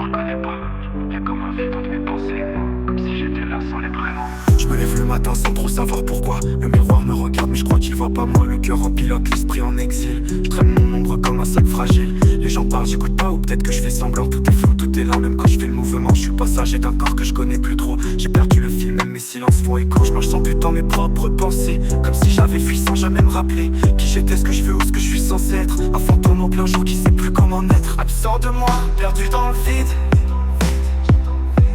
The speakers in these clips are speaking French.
reconnais pas. Y'a comme un vide dans mes pensées, comme si j'étais là sans les prénoms. Je me lève le matin sans trop savoir pourquoi. Le miroir me regarde mais je crois qu'il voit pas moi. Le cœur en pilote, l'esprit en exil. Je traîne mon ombre comme un sac fragile. Les gens parlent, j'écoute pas ou peut-être que je fais semblant. Tout est flou, tout est là, même quand je fais le mouvement. Je suis passager d'un corps que je connais plus trop. J'ai perdu le fil, même mes silences font écho. Je marche sans but dans mes propres pensées, comme si j'avais fui sans jamais me rappeler qui j'étais, ce que je veux ou ce que je suis censé être. Un fantôme en plein jour qui sait plus comment naître. Absent de moi, perdu dans le vide.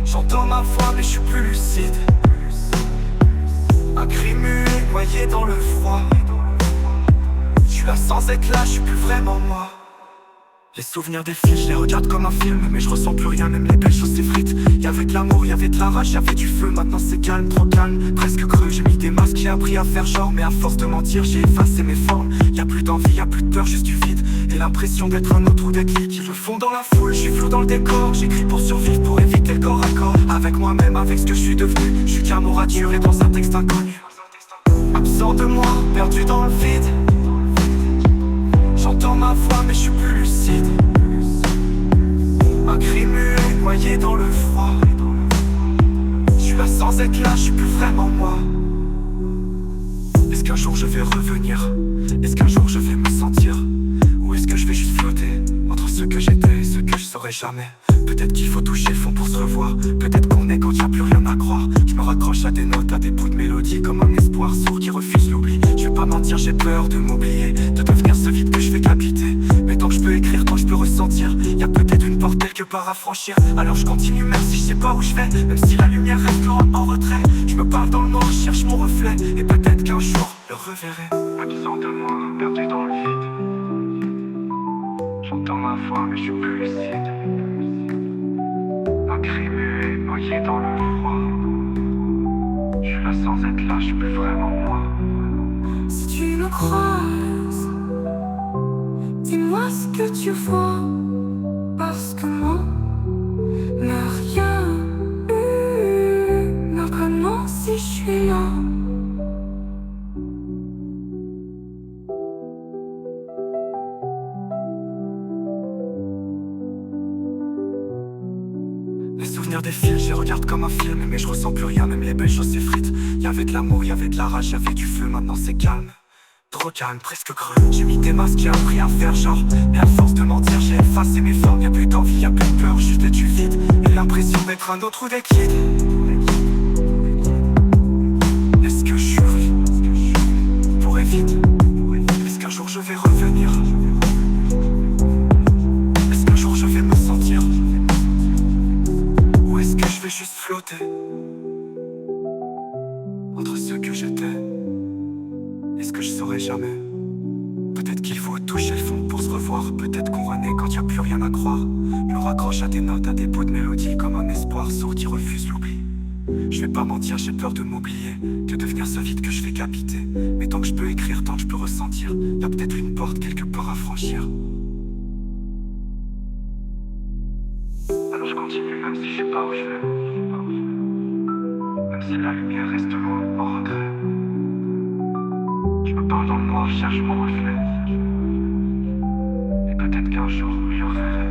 J'entends ma voix mais je suis plus lucide. Un cri muet, noyé dans le froid. Je suis là sans être là, je suis plus vraiment moi. Les souvenirs défilent, je les regarde comme un film. Mais je ressens plus rien, même les belles choses s'effritent. Y'avait de l'amour, y'avait de la rage, y'avait du feu. Maintenant c'est calme, trop calme, presque creux. J'ai mis des masques, j'ai appris à faire genre. Mais à force de mentir, j'ai effacé mes formes. Y'a plus d'envie, y'a plus de peur, juste du vide. Et l'impression d'être un autre ou d'être qui je fonds dans la foule, je suis flou dans le décor. J'écris pour survivre, pour éviter le corps à corps. Avec moi-même, avec ce que je suis devenu. Je suis qu'un mot raturé dans un texte inconnu. Absent de moi, perdu dans le vide. J'entends ma voix mais je suis plus lucide. Un cri muet, noyé dans le froid. Je suis là sans être là, je suis plus vraiment moi. Est-ce qu'un jour je vais revenir? Est-ce qu'un jour je vais me sentir? Ou est-ce que je vais juste flotter entre ce que j'étais et ce que je serai jamais? Peut-être qu'il faut toucher le fond pour se revoir. Peut-être qu'on est quand y'a plus rien à croire. Je me raccroche à des notes, à des bouts de mélodie, comme un espoir sourd qui refuse l'oubli. Je vais pas mentir, j'ai peur de m'oublier, de devenir ce vide que je vais capiter. Mais tant que je peux écrire, tant que je peux ressentir, y'a peut-être une porte quelque part à franchir. Alors je continue même si je sais pas où je vais. Même si la lumière reste loin en retrait. Je me parle dans le noir, je cherche mon reflet. Et peut-être qu'un jour, le reverrai. Absent de moi, perdu dans le vide. J'entends ma voix mais je suis plus lucide. Un cri muet, noyé dans le froid. Je suis là sans être là, je suis plus vraiment moi. Si tu me croises, dis-moi ce que tu vois. Parce que moi, n'a rien eu. Maintenant si je suis là. Les souvenirs défilent, je les regarde comme un film. Mais je ressens plus rien, même les belles choses s'effritent. Y'avait de l'amour, y'avait de la rage, y'avait du feu. Maintenant c'est calme, trop calme, presque creux. J'ai mis des masques, j'ai appris à faire genre. Mais à force de mentir, j'ai effacé mes formes. Y'a plus d'envie, y'a plus de peur, juste du vide. Et l'impression d'être un autre ou d'être qui. Est-ce que je suis pour éviter? Est-ce qu'un jour je vais revenir? Est-ce qu'un jour je vais me sentir? Ou est-ce que je vais juste flotter entre ce que j'étais et ce que je serai jamais? Peut-être qu'il faut toucher le fond pour se revoir. Peut-être qu'on renaît quand y'a plus rien à croire. Je me raccroche à des notes, à des bouts de mélodie, comme un espoir sourd qui refuse l'oubli. Je vais pas mentir, j'ai peur de m'oublier, de devenir ce vide que je vais capiter. Mais tant que je peux écrire, tant que je peux ressentir, y'a peut-être une porte quelque part à franchir. Alors je continue même si je sais pas où je vais. Même si la lumière reste loin en retrait. Je me parle dans le noir, je cherche mon reflet. Et peut-être qu'un jour je reverrai.